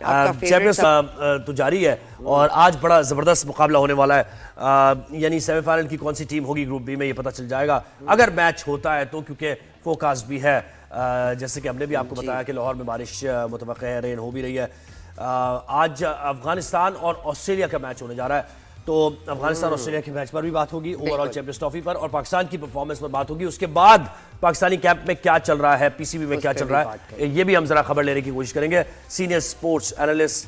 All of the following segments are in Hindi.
आपका चैंपियंस तो जारी है और आज बड़ा ज़बरदस्त मुकाबला होने वाला है। यानी सेमीफाइनल की कौन सी टीम होगी ग्रुप बी में ये पता चल जाएगा अगर मैच होता है तो, क्योंकि फोकास्ट भी है। जैसे कि हमने भी आपको बताया कि लाहौर में बारिश मुतवक्किल है, रेन हो भी रही है। आज अफगानिस्तान और ऑस्ट्रेलिया का मैच होने जा रहा है, तो अफगानिस्तान ऑस्ट्रेलिया के मैच पर भी बात होगी, ओवरऑल चैंपियंस ट्रॉफी पर, और पाकिस्तान की परफॉर्मेंस पर बात होगी। उसके बाद पाकिस्तानी कैंप में क्या चल रहा है, पीसीबी में क्या चल रहा है, ये भी हम जरा खबर लेने की कोशिश करेंगे। सीनियर स्पोर्ट्स एनालिस्ट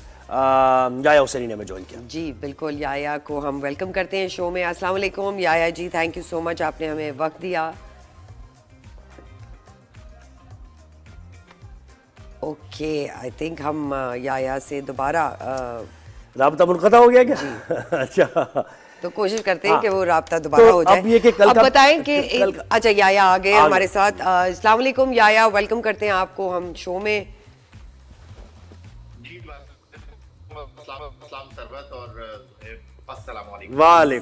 याया हुसैनी ने हमें ज्वाइन किया। जी बिल्कुल, याया को हम वेलकम करते हैं शो में। अस्सलाम वालेकुम याया जी, थैंक यू सो मच, आपने हमें वक्त दिया। ओके, आई थिंक हम याया से दोबारा राब्ता मुनक़ता हो गया क्या? अच्छा, तो कोशिश करते हैं कि वो राब्ता दोबारा हो जाए। अब ये कि कल अब बताएं कि अच्छा याया आ गए हमारे गए। साथ। अस्सलाम वालेकुम याया, वेलकम करते हैं आपको हम शो में।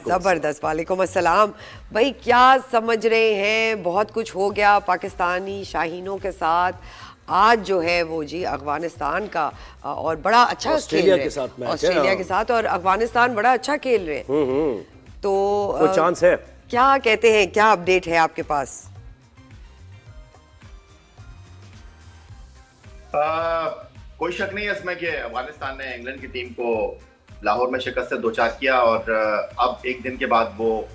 जबरदस्त, वालेकुम अस्सलाम। भाई क्या समझ रहे हैं, बहुत कुछ हो गया पाकिस्तानी शाहीनों के साथ। आज जो है वो जी अफगानिस्तान का और बड़ा अच्छा खेल रहे हैं, ऑस्ट्रेलिया के साथ, और अफगानिस्तान बड़ा अच्छा खेल रहे हैं। तो कोई चांस है? क्या कहते हैं, क्या अपडेट है आपके पास? कोई शक नहीं है इसमें कि अफगानिस्तान ने इंग्लैंड की टीम को लाहौर में शिकस्त से दो चार किया और अब एक दिन के बाद वो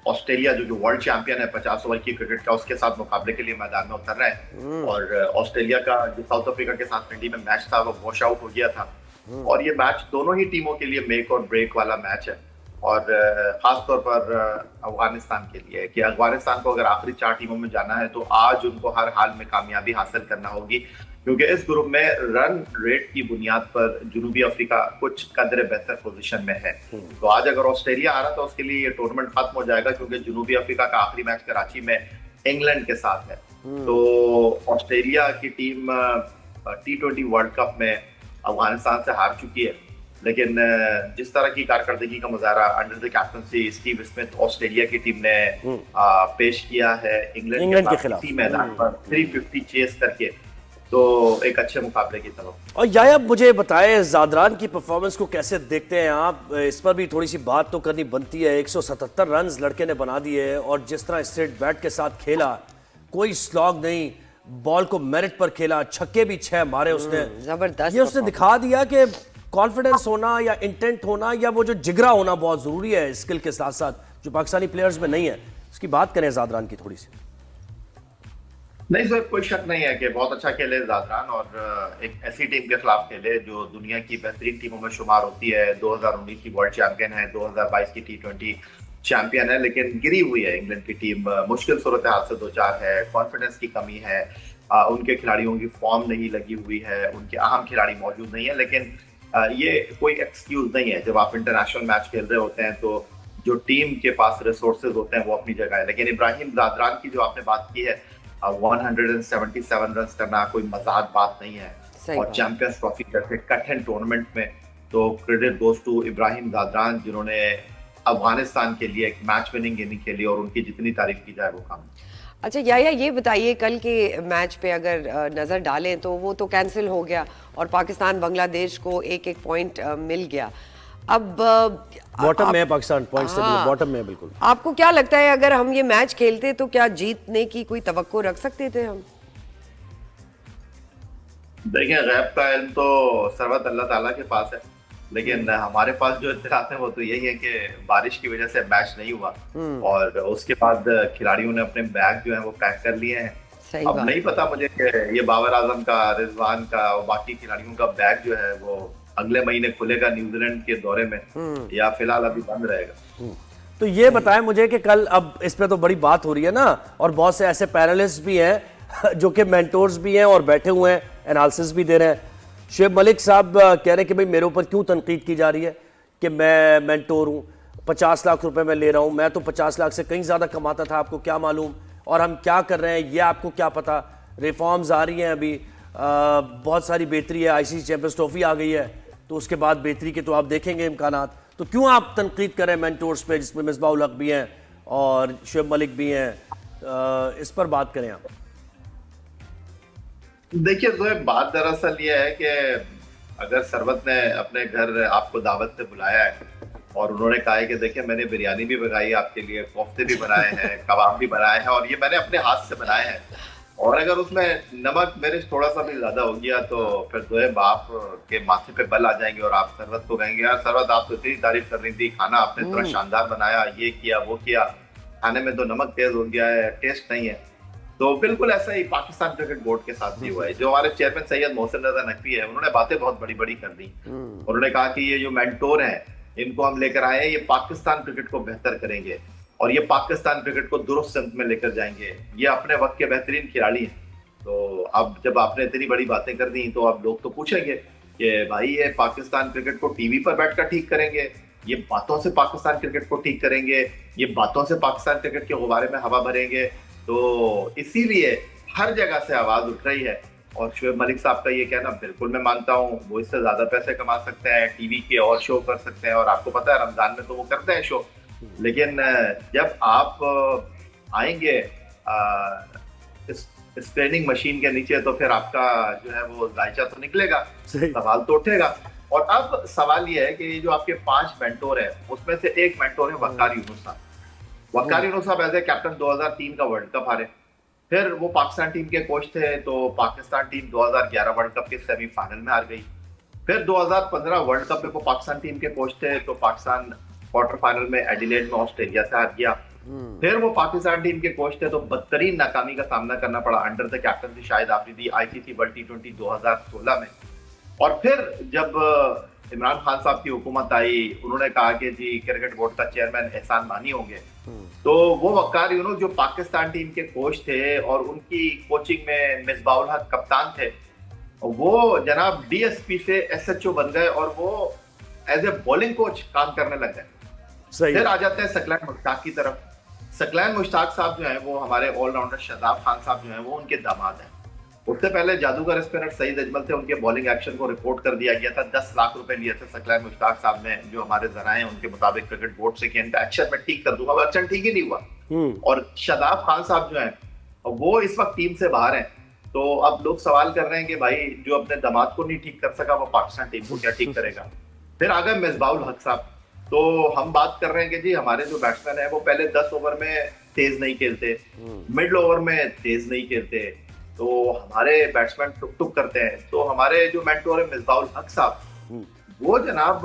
ऑस्ट्रेलिया जो वर्ल्ड चैंपियन है 50 ओवर की क्रिकेट का, उसके साथ मुकाबले के लिए मैदान में उतर रहे हैं। और ऑस्ट्रेलिया का जो साउथ अफ्रीका के साथ फ्रेंडली में मैच था वो वॉश आउट हो गया था, और ये मैच दोनों ही टीमों के लिए मेक और ब्रेक वाला मैच है। और खास तौर पर अफगानिस्तान के लिए कि अफगानिस्तान को अगर आखिरी 4 टीमों में जाना है तो आज उनको हर हाल में कामयाबी हासिल करना होगी, क्योंकि इस ग्रुप में रन रेट की बुनियाद पर जनूबी अफ्रीका कुछ कदर बेहतर पोजीशन में है। तो आज अगर ऑस्ट्रेलिया आ रहा तो उसके लिए ये टूर्नामेंट खत्म हो जाएगा, क्योंकि जनूबी अफ्रीका का आखिरी मैच कराची में इंग्लैंड के साथ है। तो ऑस्ट्रेलिया की टीम T20 वर्ल्ड कप में अफगानिस्तान से हार चुकी है, लेकिन जिस तरह की कारकर्दगी का मुजाहरा under the captaincy Steve Smith Australia की टीम ने पेश किया है इंग्लैंड के खिलाफ इसी मैदान पर 350 चेस करके, तो एक अच्छे मुकाबले की तरफ। और याया मुझे बताएं ज़ादरान की परफॉर्मेंस को कैसे देखते हैं आप? इस पर भी थोड़ी सी बात तो करनी बनती है। 177 रन लड़के ने बना दिए और जिस तरह स्ट्रेट बैट के साथ खेला, कोई स्लॉग नहीं, बॉल को मेरिट पर खेला, छक्के भी 6 मारे उसने। जबरदस्त, ये उसने दिखा दिया कि कॉन्फिडेंस होना या इंटेंट होना या वो जो जिगरा होना बहुत ज़रूरी है स्किल के साथ साथ, जो पाकिस्तानी प्लेयर्स में नहीं है। इसकी बात करें ज़ादरान की थोड़ी सी। नहीं सर, कोई शक नहीं है कि बहुत अच्छा खेले ज़ादरान, और एक ऐसी टीम के खिलाफ खेले जो दुनिया की बेहतरीन टीमों में शुमार होती है। 2019 की वर्ल्ड चैंपियन है, 2022 की T20 चैंपियन है, लेकिन गिरी हुई है इंग्लैंड की टीम। मुश्किल सूरत हाल से दो चार है, कॉन्फिडेंस की कमी है, उनके खिलाड़ियों की फॉर्म नहीं लगी हुई है, उनके अहम खिलाड़ी मौजूद नहीं है। लेकिन ये कोई एक्सक्यूज नहीं है। जब आप इंटरनेशनल मैच खेल रहे होते हैं तो जो टीम के पास रिसोर्सेज होते हैं वो अपनी जगह है। लेकिन इब्राहिम ज़ादरान की जो आपने बात की है, 177 रन करना कोई मजाक बात नहीं है, और चैंपियंस ट्रॉफी जैसे कठिन टूर्नामेंट में, तो credit goes to Ibrahim Zadran, जिन्होंने अफगानिस्तान के लिए एक मैच विनिंग इनिंग खेली, और उनकी जितनी तारीफ की जाए वो कम। अच्छा याया, ये बताइए कल के मैच पे अगर नज़र डालें तो वो तो कैंसिल हो गया और पाकिस्तान बांग्लादेश को एक एक पॉइंट मिल गया। अब बॉटम में पाकिस्तान पॉइंट्स से बॉटम में बिल्कुल। आपको क्या लगता है अगर हम ये मैच खेलते तो क्या जीतने की कोई तवक्को रख सकते थे हम? देखिए, गैब का इल्म तो सर्वत अल्लाह ताला के पास है, लेकिन हमारे पास जो इत्तलात है वो तो यही है कि बारिश की वजह से मैच नहीं हुआ, और उसके बाद खिलाड़ियों ने अपने बैग जो है वो पैक कर लिए हैं। अब नहीं पता मुझे कि ये बाबर आजम का, रिजवान का और बाकी खिलाड़ियों का बैग जो है वो अगले महीने खुलेगा न्यूजीलैंड के दौरे में, या फिलहाल अभी बंद रहेगा। तो ये बताएं मुझे कि कल, अब इस पे तो बड़ी बात हो रही है ना, और बहुत से ऐसे पैनलिस्ट भी हैं जो कि मेंटोर्स भी हैं और बैठे हुए हैं, एनालिसिस भी दे रहे हैं। शुएब मलिक साहब कह रहे हैं कि भाई मेरे ऊपर क्यों तनकीद की जा रही है कि मैं मेंटोर हूँ, 50 लाख रुपए मैं ले रहा हूँ, मैं तो 50 लाख से कहीं ज़्यादा कमाता था, आपको क्या मालूम, और हम क्या कर रहे हैं ये आपको क्या पता। रिफॉर्म्स आ रही हैं अभी, बहुत सारी बेहतरी है, ICC चैंपियंस ट्रॉफी आ गई है, तो उसके बाद बेहतरी के तो आप देखेंगे इम्कानात। तो क्यों आप तनकीद करें मेंटोर्स पे, जिसमें मिसबाह उल हक भी हैं और शुएब मलिक भी हैं? इस पर बात करें आप। देखिए, बात दरअसल ये है कि अगर सरवत ने अपने घर आपको दावत पे बुलाया है और उन्होंने कहा है कि देखिए मैंने बिरयानी भी पकाई आपके लिए, कोफ्ते भी बनाए हैं, कबाब भी बनाए हैं और ये मैंने अपने हाथ से बनाए हैं, और अगर उसमें नमक मिर्च थोड़ा सा भी ज्यादा हो गया तो फिर जो है बाप के माथे पे बल आ जाएंगे और आप सरवत को कहेंगे यार सरवत आप तो इतनी तारीफ कर रही थी, खाना आपने इतना शानदार बनाया, ये किया वो किया, खाने में तो नमक तेज हो गया है, टेस्ट नहीं है। तो बिल्कुल ऐसा ही पाकिस्तान क्रिकेट बोर्ड के साथ भी हुआ है। जो हमारे चेयरमैन सैयद मोहसिन रजा नकवी है, उन्होंने बातें बहुत बड़ी बड़ी कर दी। उन्होंने कहा कि ये जो मेंटोर हैं इनको हम लेकर आए हैं, ये पाकिस्तान क्रिकेट को बेहतर करेंगे और ये पाकिस्तान क्रिकेट को दुरुस्त सिमत में लेकर जाएंगे, ये अपने वक्त के बेहतरीन खिलाड़ी हैं। तो अब जब आपने इतनी बड़ी बातें कर दी तो अब लोग तो पूछेंगे कि भाई ये पाकिस्तान क्रिकेट को टीवी पर बैठकर ठीक करेंगे, ये बातों से पाकिस्तान क्रिकेट को ठीक करेंगे, ये बातों से पाकिस्तान क्रिकेट के गुब्बारे में हवा भरेंगे। तो इसीलिए हर जगह से आवाज उठ रही है और शोएब मलिक साहब का ये कहना बिल्कुल मैं मानता हूँ, वो इससे ज्यादा पैसे कमा सकते हैं, टीवी के और शो कर सकते हैं, और आपको पता है रमजान में तो वो करते हैं शो। लेकिन जब आप आएंगे इस ट्रेनिंग मशीन के नीचे तो फिर आपका जो है वो जायचा तो निकलेगा, सवाल तो उठेगा। और अब सवाल ये है कि जो आपके 5 मेंटोर हैं उसमें से एक मेंटोर है वक्कार यूनुस साहब। वक्कार यूनुस साहब एज ए कैप्टन 2003 का वर्ल्ड कप हारे, फिर वो पाकिस्तान टीम के कोच थे, तो पाकिस्तान टीम 2011 वर्ल्ड कप के सेमीफाइनल में हार गई। फिर 2015 वर्ल्ड कप में वो पाकिस्तान टीम के कोच थे, तो पाकिस्तान क्वार्टर फाइनल में एडिलेड में ऑस्ट्रेलिया से हार गया। फिर वो पाकिस्तान टीम के कोच थे, तो बदतरीन नाकामी का सामना करना पड़ा under the captaincy Shahid Afridi ICC world टी20 2016 में। और फिर जब इमरान खान साहब की हुकूमत आई, उन्होंने कहा कि जी क्रिकेट बोर्ड का चेयरमैन एहसान मानी होंगे, तो वो वक्कार यूनुस जो पाकिस्तान टीम के कोच थे और उनकी कोचिंग में मिसबाउल हक कप्तान थे, वो जनाब डीएसपी से एसएचओ बन गए और वो एज ए बॉलिंग कोच काम करने लग गए। फिर आ जाते हैं सकलैन मुश्ताक की तरफ। सकलैन मुश्ताक साहब जो हैं वो हमारे ऑलराउंडर शादाब खान साहब जो हैं वो उनके दामाद हैं। उससे पहले जादूगर स्पिनर सईद अजमल थे, उनके बॉलिंग एक्शन को रिपोर्ट कर दिया गया था। 10 लाख रुपए लिए थे सकलैन मुश्ताक साहब ने, जो हमारे जराए उनके मुताबिक क्रिकेट बोर्ड से कि इनका एक्शन मैं ठीक कर दूंगा, वो एक्शन ठीक ही नहीं हुआ। और शादाब खान साहब जो हैं वो इस वक्त टीम से बाहर हैं। तो अब लोग सवाल कर रहे हैं कि भाई जो अपने दामाद को नहीं ठीक कर सका वो पाकिस्तान टीम को क्या ठीक करेगा। फिर आ गए मिसबाउल हक साहब। तो हम बात कर रहे हैं कि जी हमारे जो बैट्समैन है वो पहले 10 ओवर में तेज नहीं खेलते, मिडल ओवर में तेज नहीं खेलते, तो हमारे बैट्समैन टुक टुक करते हैं। तो हमारे जो मेंटोर है मिसबाउल हक साहब, वो जनाब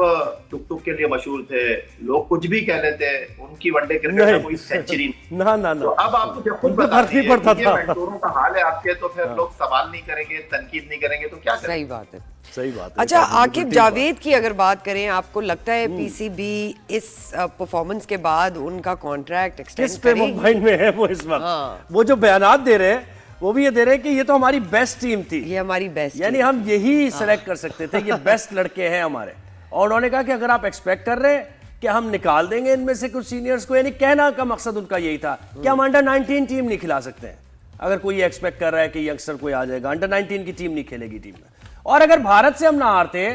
टुक टुक के लिए मशहूर थे, लोग कुछ भी कह लेते, उनकी वनडे क्रिकेट में कोई सेंचुरी ना ना तो अब आप मुझे खुद बताइए ये मेंटोरों का हाल है आपके, तो फिर लोग सवाल नहीं करेंगे, तनकीद नहीं करेंगे तो क्या करें। सही बात है, सही बात है। अच्छा आकिब जावेद की अगर बात करें, आपको लगता है पीसीबी इस परफॉर्मेंस के बाद उनका कॉन्ट्रैक्ट एक्सटेंड करेगी? किस माइंड में है वो इस वक्त? वो जो बयानात दे रहे हैं वो भी ये दे रहे हैं कि ये तो हमारी बेस्ट टीम थी, ये हमारी बेस्ट, यानी हम यही सेलेक्ट कर सकते थे, ये बेस्ट लड़के हैं हमारे। और उन्होंने कहा कि अगर आप एक्सपेक्ट कर रहे हैं कि हम निकाल देंगे इनमें से कुछ सीनियर्स को, यानी कहना का मकसद उनका यही था कि हम अंडर 19 टीम नहीं खिला सकते हैं। अगर कोई एक्सपेक्ट कर रहा है कि यंगस्टर कोई आ जाएगा, अंडर 19 की टीम नहीं खेलेगी टीम में, और अगर भारत से हम ना हारते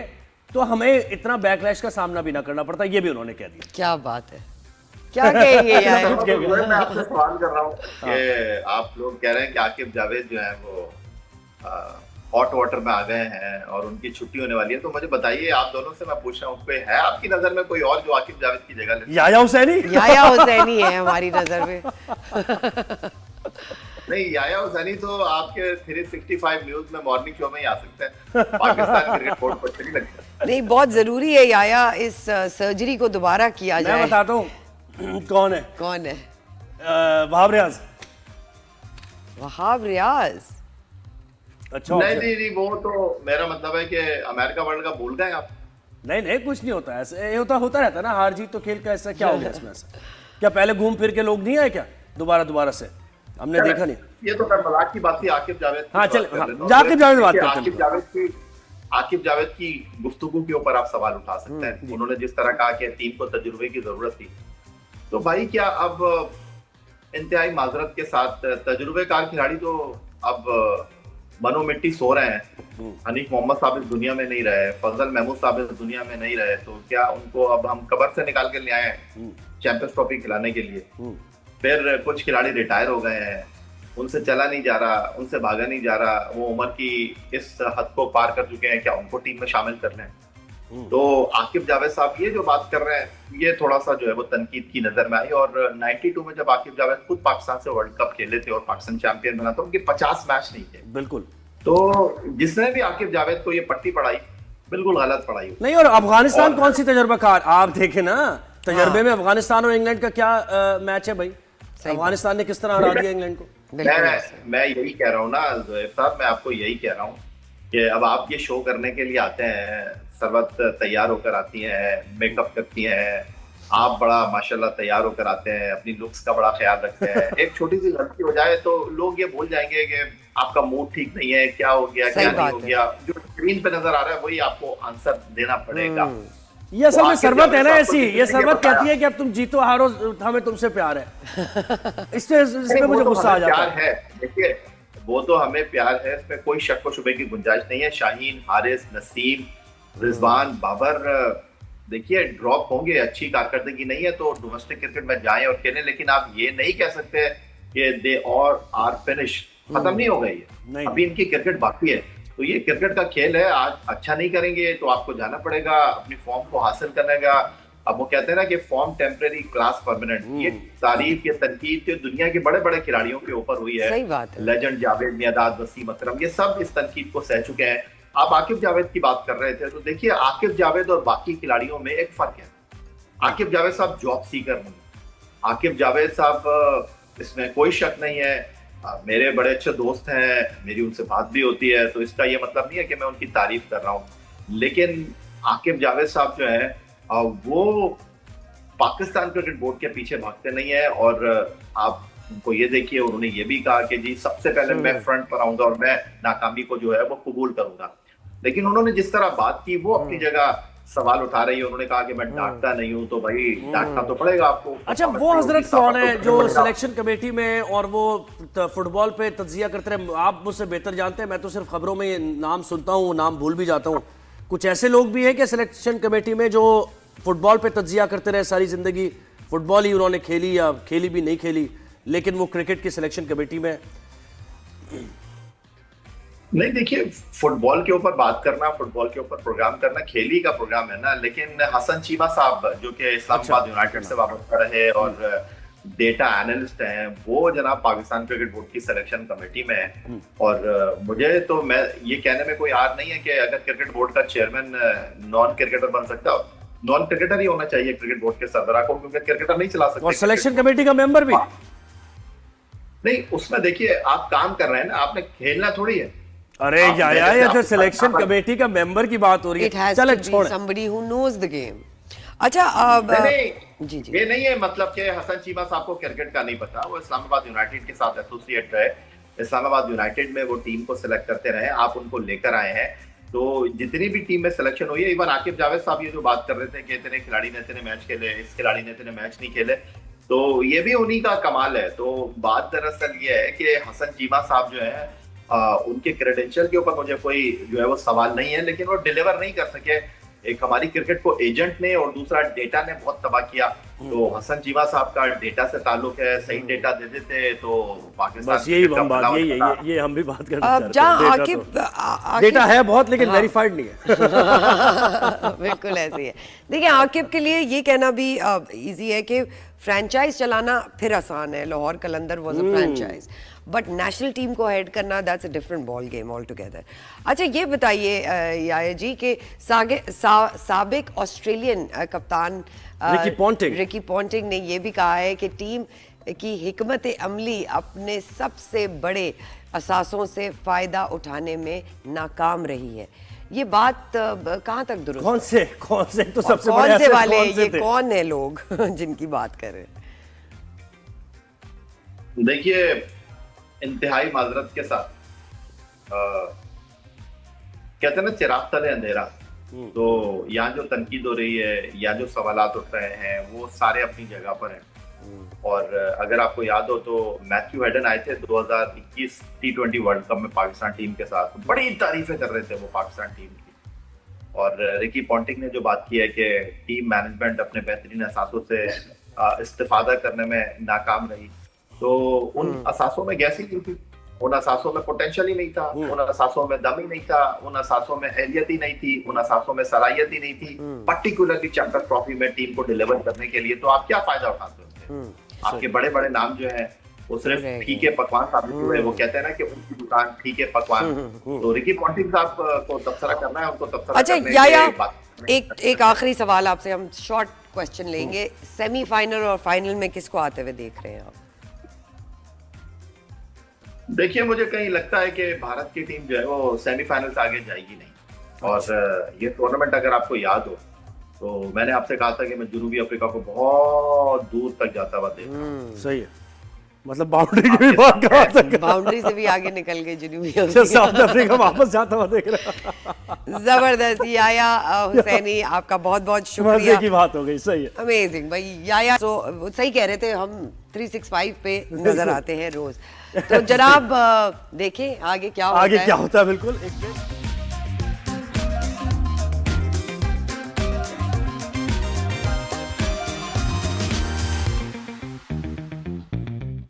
तो हमें इतना बैकलैश का सामना भी ना करना पड़ता, ये भी उन्होंने कह दिया। क्या बात है, क्या कहेंगे यार? मैं आपसे सवाल कर रहा हूँ कि आप लोग कह रहे हैं कि आकिब जावेद जो है वो हॉट वाटर में आ गए हैं और उनकी छुट्टी होने वाली है, तो मुझे बताइए, आप दोनों से मैं पूछ रहा हूँ, कोई है आपकी नजर में कोई और जो आकिब जावेद की जगह ले? याया हुसैनी, याया हुसैनी है हमारी नजर में। नहीं, याया हुसैनी तो आपके 365 न्यूज में मॉर्निंग शो में ही आ सकते हैं, पाकिस्तान क्रिकेट बोर्ड पर नहीं लगता। नहीं, बहुत जरूरी है याया इस सर्जरी को दोबारा किया जाए। मैं बताता हूँ कौन है। कौन है? वहाब रियाज। वहाब रियाज? अच्छा, नहीं, वो तो मेरा मतलब है कि अमेरिका वर्ल्ड कप भूल गए आप। नहीं, कुछ नहीं होता ऐसे, होता रहता ना, हार जीत तो खेल का, ऐसा क्या हो गया इसमें? ऐसा क्या पहले घूम फिर के लोग नहीं आए क्या दोबारा से? हमने देखा नहीं। ये तो मजाक की बात थी आकिब जावेद की। हाँ चल, आकिब जावेद बात करते हैं। आकिब जावेद की गुफ्तगू के ऊपर आप सवाल उठा सकते हैं। उन्होंने जिस तरह कहा कि टीम को तजुर्बे की जरूरत थी, तो भाई क्या अब इंतहाई माजरत के साथ तजुर्बेकार खिलाड़ी तो अब मनो मिट्टी सो रहे हैं। हनीफ मोहम्मद साहब इस दुनिया में नहीं रहे, फजल महमूद साहब इस दुनिया में नहीं रहे, तो क्या उनको अब हम कब्र से निकाल के ले आए हैं चैंपियंस ट्रॉफी खिलाने के लिए? फिर कुछ खिलाड़ी रिटायर हो गए हैं, उनसे चला नहीं जा रहा, उनसे भागा नहीं जा रहा, वो उम्र की इस हद को पार कर चुके हैं, क्या उनको टीम में शामिल कर लें? तो आकिब जावेद साहब ये जो बात कर रहे हैं ये थोड़ा सा जो है वो तनकीद की नजर में आई। और 92 में जब आकिब जावेद खुद पाकिस्तान से वर्ल्ड कप खेले थे और पाकिस्तान चैंपियन बना था, उनके 50 मैच नहीं थे। बिल्कुल। तो जिसने भी आकिब जावेद को ये पट्टी पढ़ाई, बिल्कुल गलत पढ़ाई। नहीं, और अफगानिस्तान कौन सी तजर्बाकार, आप देखें ना तजर्बे में अफगानिस्तान और इंग्लैंड का क्या मैच है भाई। अफगानिस्तान ने किस तरह हरा दिया इंग्लैंड को। मैं यही कह रहा हूँ ना ज़ोहैब साहब, मैं आपको यही कह रहा हूँ कि अब आप ये शो करने के लिए आते हैं, सर्वत तैयार होकर आती हैं, मेकअप करती हैं, आप बड़ा माशाल्लाह तैयार होकर आते हैं, अपनी लुक्स का बड़ा ख्याल रखते हैं। एक छोटी सी गलती हो जाए तो लोग ये भूल जाएंगे कि आपका मूड ठीक नहीं है, क्या हो गया क्या नहीं हो गया। जो स्क्रीन पे नजर आ रहा है वही आपको आंसर देना पड़ेगा। ये असल में सरबत है ना ऐसी, ये सरबत कहती है कि अब तुम जीतो हारो हमें तुमसे प्यार है। इसमें मुझे गुस्सा आ जाता है। देखिए वो तो हमें प्यार है, इसमें कोई शक व शुबे की गुंजाइश नहीं है। शाहीन, हारिस, नसीम, रिजवान, बाबर देखिए ड्रॉप होंगे, अच्छी कारकर्दगी नहीं है तो डोमेस्टिक क्रिकेट में जाएं और खेलें, लेकिन आप ये नहीं कह सकते कि दे और आर फिनिश, खत्म नहीं हो गई है, अभी इनकी क्रिकेट बाकी है। तो ये क्रिकेट का खेल है, आज अच्छा नहीं करेंगे तो आपको जाना पड़ेगा अपनी फॉर्म को हासिल करने का। अब वो कहते हैं ना कि फॉर्म टेम्परेरी क्लास परमानेंट, ये तारीफ ये तनकीद के दुनिया के बड़े बड़े खिलाड़ियों के ऊपर हुई है। सही बात है। लेजेंड जावेद मियांदाद, वसीम अकरम, ये सब इस तनकीद को सह चुके हैं। आप आकिब जावेद की बात कर रहे थे तो देखिए आकिब जावेद और बाकी खिलाड़ियों में एक फर्क है। आकिब जावेद साहब जॉब सीकर नहीं, आकिब जावेद साहब इसमें कोई शक नहीं है, मेरे बड़े अच्छे दोस्त हैं, मेरी उनसे बात भी होती है, तो इसका ये मतलब नहीं है कि मैं उनकी तारीफ कर रहा हूँ। लेकिन आकिब जावेद साहब जो है वो पाकिस्तान क्रिकेट बोर्ड के पीछे भागते नहीं है। और आप उनको ये देखिए, उन्होंने ये भी कहा कि जी सबसे पहले मैं फ्रंट पर आऊंगा और मैं नाकामी को जो है वो कबूल करूंगा। लेकिन उन्होंने जिस तरह बात की वो अपनी जगह सवाल उठा रही है। उन्होंने कहा कि मैं डांटता नहीं हूं, तो भाई डांटना तो पड़ेगा आपको। अच्छा, वो हजरत कौन है जो सिलेक्शन कमेटी में और वो फुटबॉल पे तज्जिया करते रहे, आप मुझसे बेहतर जानते हैं, मैं तो सिर्फ खबरों में नाम सुनता हूँ, नाम भूल भी जाता हूँ। कुछ ऐसे लोग भी हैं कि सिलेक्शन कमेटी में जो फुटबॉल पे तज्जिया करते रहे सारी जिंदगी, फुटबॉल ही उन्होंने खेली या खेली भी नहीं खेली, लेकिन वो क्रिकेट की सिलेक्शन कमेटी में। नहीं देखिए, फुटबॉल के ऊपर बात करना, फुटबॉल के ऊपर प्रोग्राम करना खेली का प्रोग्राम है ना। लेकिन हसन चीमा साहब जो कि इस्लामाबाद यूनाइटेड से वाबस्ता रहे और डेटा एनालिस्ट हैं, वो जनाब पाकिस्तान क्रिकेट बोर्ड की सिलेक्शन कमेटी में है। और मुझे तो मैं ये कहने में कोई आर नहीं है कि अगर क्रिकेट बोर्ड का चेयरमैन नॉन क्रिकेटर बन सकता, नॉन क्रिकेटर ही होना चाहिए क्रिकेट बोर्ड के सरबराह को, क्योंकि क्रिकेटर नहीं चला सकते। और सिलेक्शन कमेटी का मेंबर भी नहीं, उसमें देखिए आप काम कर रहे हैं ना, आपने खेलना थोड़ी है। अरे यार ये तो सिलेक्शन कमेटी का मेंबर की बात हो रही है। चलो छोड़, somebody who knows the game। अच्छा अब जी ये नहीं है मतलब कि हसन चीमा साहब को क्रिकेट का नहीं पता। वो इस्लामाबाद यूनाइटेड के साथ एसोसिएट रहे, इस्लामाबाद यूनाइटेड में वो टीम को सिलेक्ट करते रहे, आप उनको लेकर आए हैं। तो जितनी भी टीम में सिलेक्शन हुई है, इवन आकिब जावेद साहब ये जो बात कर रहे थे कि इतने खिलाड़ी ने इतने मैच खेले, इस खिलाड़ी ने इतने मैच नहीं खेले, तो ये भी उन्हीं का कमाल है। तो बात दरअसल ये है कि हसन चीमा साहब जो है उनके क्रेडेंशियल के ऊपर मुझे कोई जो है वो सवाल नहीं है, लेकिन वो डिलीवर नहीं कर सके। एक हमारी क्रिकेट को एजेंट ने और दूसरा डेटा ने बहुत तबाह किया। तो हसन चीमा साहब का डेटा से ताल्लुक है, सही डेटा दे देते तो पाकिस्तान बस यही हम बात ये हम भी बात करते हैं। जहां आकिब डेटा है बहुत, लेकिन वेरीफाइड नहीं है। बिल्कुल ऐसे ही है। देखिए आकिब के लिए ये कहना भी इजी है कि फ्रेंचाइज चलाना फिर आसान है, Lahore Qalandar was a franchise, but national team को हेड करना that's a different ball game all together. अच्छा ये बताइए याया जी कि साबिक ऑस्ट्रेलियन कप्तान रिकी पॉन्टिंग ने ये भी कहा है कि टीम की हिकमत अमली अपने सबसे बड़े असासों से फ़ायदा उठाने में नाकाम रही है। ये बात कहाँ तक दुरुस्त? कौन से तो सबसे कौन से वाले ये कौन है लोग जिनकी बात कर रहे हैं? देखिए इंतहाई माजरत के साथ कहते हैं ना चिराग तले अंधेरा, तो यहाँ जो तनकीद हो रही है या जो सवालात उठ रहे हैं वो सारे अपनी जगह पर हैं। और अगर आपको याद हो तो मैथ्यू हेडन आए थे 2021 T20 वर्ल्ड कप में पाकिस्तान म के साथ, बड़ी तारीफें कर रहे थे वो पाकिस्तान टीम की। और रिकी पॉन्टिंग ने जो बात की है कि टीम मैनेजमेंट अपने बेहतरीन असासों से इस्तेफादा करने में नाकाम रही, तो उन असासों में गैस ही नहीं थी, उन असासों में पोटेंशियल ही नहीं था, उन असासों में दम ही नहीं था, उन असासों में अहलियत ही नहीं थी, उन असासों में सलाहियत ही नहीं थी, पर्टिकुलरली चैंपियंस ट्रॉफी में टीम को डिलीवर करने के लिए। तो आप क्या फायदा उठाते हो? आपके बड़े बड़े नाम जो हैं वो सिर्फ फीके पकवान साबित हुए। वो कहते हैं ना कि उनकी दुकान फीके पकवान। तो रिकी पॉन्टिंग साहब को तबसरा करना है, उनको तबसरा अच्छा करने याया, के बाद एक आखिरी सवाल आपसे, हम शॉर्ट क्वेश्चन लेंगे। सेमीफाइनल और फाइनल में किसको आते हुए देख रहे हैं आप? देखिए, मुझे कहीं लगता है कि भारत की टीम जो है वो सेमीफाइनल से आगे जाएगी नहीं। और ये टूर्नामेंट अगर आपको याद हो तो मैंने आपसे कहा था कि मैं जनूबी अफ्रीका को बहुत दूर तक जाता हुआ देख रहा हूं। सही है, मतलब बाउंड्री की भी बात कहा था, बाउंड्री से भी आगे निकल गए जनूबी साउथ अफ्रीका वापस जाता हुआ देख रहा। जबरदस्त याया हुसैनी, आपका बहुत बहुत मजे शुक्रिया। की बात हो गई, सही है। अमेजिंग भाई याया। तो सही कह रहे थे, हम 365 पे नजर आते हैं रोज। तो जनाब देखें आगे क्या होता है। आगे क्या होता है, बिल्कुल।